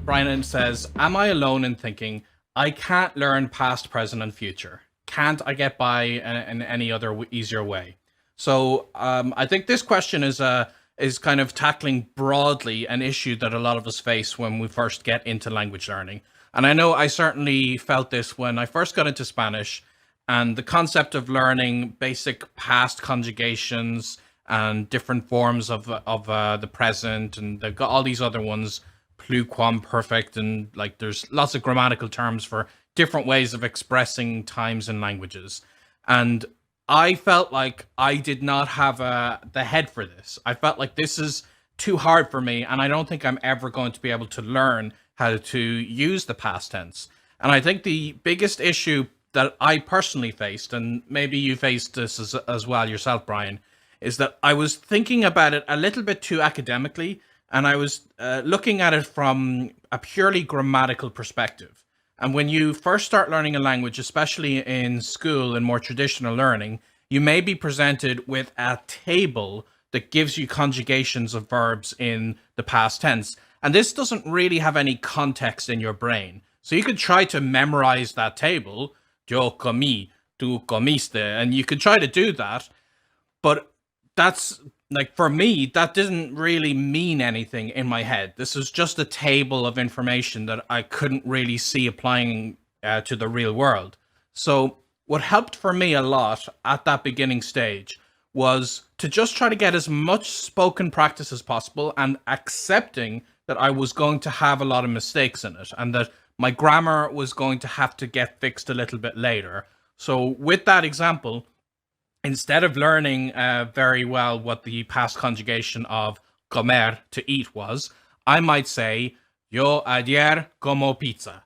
Brian says, am I alone in thinking I can't learn past, present, and future? Can't I get by in any other easier way? So I think this question is kind of tackling broadly an issue that a lot of us face when we first get into language learning. And I know I certainly felt this when I first got into Spanish, and the concept of learning basic past conjugations and different forms of the present, and they've got all these other ones, pluquamperfect, and like there's lots of grammatical terms for different ways of expressing times in languages. And I felt like I did not have the head for this. I felt like this is too hard for me, and I don't think I'm ever going to be able to learn how to use the past tense. And I think the biggest issue that I personally faced, and maybe you faced this as well yourself, Brian, is that I was thinking about it a little bit too academically, and I was looking at it from a purely grammatical perspective. And when you first start learning a language, especially in school and more traditional learning, you may be presented with a table that gives you conjugations of verbs in the past tense. And this doesn't really have any context in your brain. So you could try to memorize that table, yo comí, tú comiste, and you could try to do that. But that's like, for me, that didn't really mean anything in my head. This is just a table of information that I couldn't really see applying to the real world. So what helped for me a lot at that beginning stage was to just try to get as much spoken practice as possible, and accepting that I was going to have a lot of mistakes in it, and that my grammar was going to have to get fixed a little bit later. So with that example, instead of learning very well what the past conjugation of comer, to eat, was, I might say, yo ayer como pizza.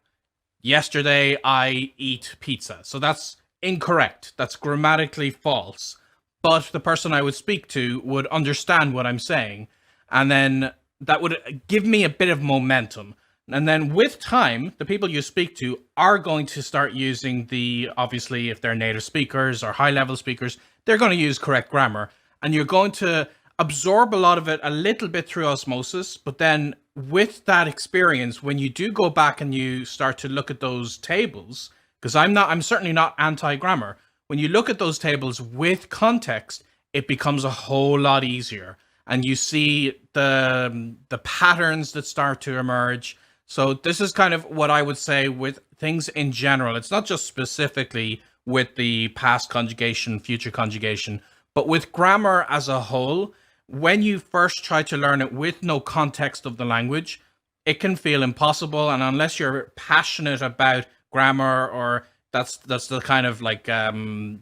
Yesterday I eat pizza. So that's incorrect. That's grammatically false. But the person I would speak to would understand what I'm saying. And then that would give me a bit of momentum. And then with time, the people you speak to are going to start using obviously, if they're native speakers or high level speakers, they're going to use correct grammar. And you're going to absorb a lot of it a little bit through osmosis. But then with that experience, when you do go back and you start to look at those tables, because I'm certainly not anti-grammar. When you look at those tables with context, it becomes a whole lot easier. And you see the patterns that start to emerge. So this is kind of what I would say with things in general. It's not just specifically with the past conjugation, future conjugation, but with grammar as a whole. When you first try to learn it with no context of the language, it can feel impossible. And unless you're passionate about grammar, or that's the kind of like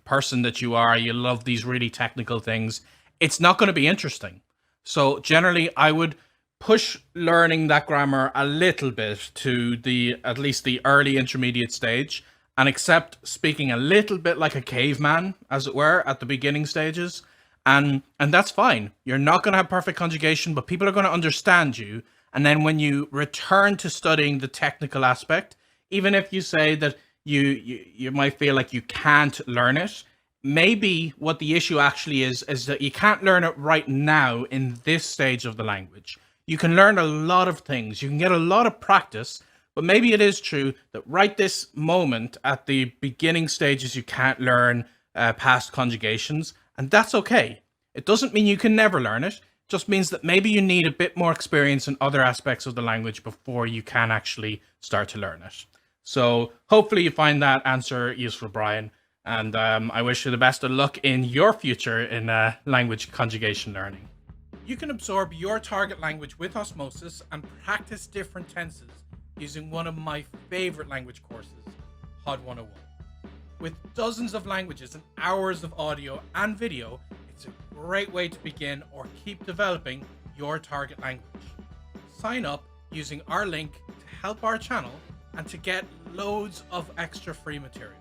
person that you are, you love these really technical things, it's not going to be interesting. So generally, I would push learning that grammar a little bit to at least the early intermediate stage, and accept speaking a little bit like a caveman, as it were, at the beginning stages. And that's fine. You're not going to have perfect conjugation, but people are going to understand you. And then when you return to studying the technical aspect, even if you say that you might feel like you can't learn it, maybe what the issue actually is that you can't learn it right now in this stage of the language. You can learn a lot of things. You can get a lot of practice, but maybe it is true that right this moment at the beginning stages, you can't learn past conjugations, and that's okay. It doesn't mean you can never learn it. It just means that maybe you need a bit more experience in other aspects of the language before you can actually start to learn it. So hopefully you find that answer useful, Brian. And I wish you the best of luck in your future in language conjugation learning. You can absorb your target language with osmosis and practice different tenses using one of my favorite language courses, HOD 101. With dozens of languages and hours of audio and video, it's a great way to begin or keep developing your target language. Sign up using our link to help our channel and to get loads of extra free material.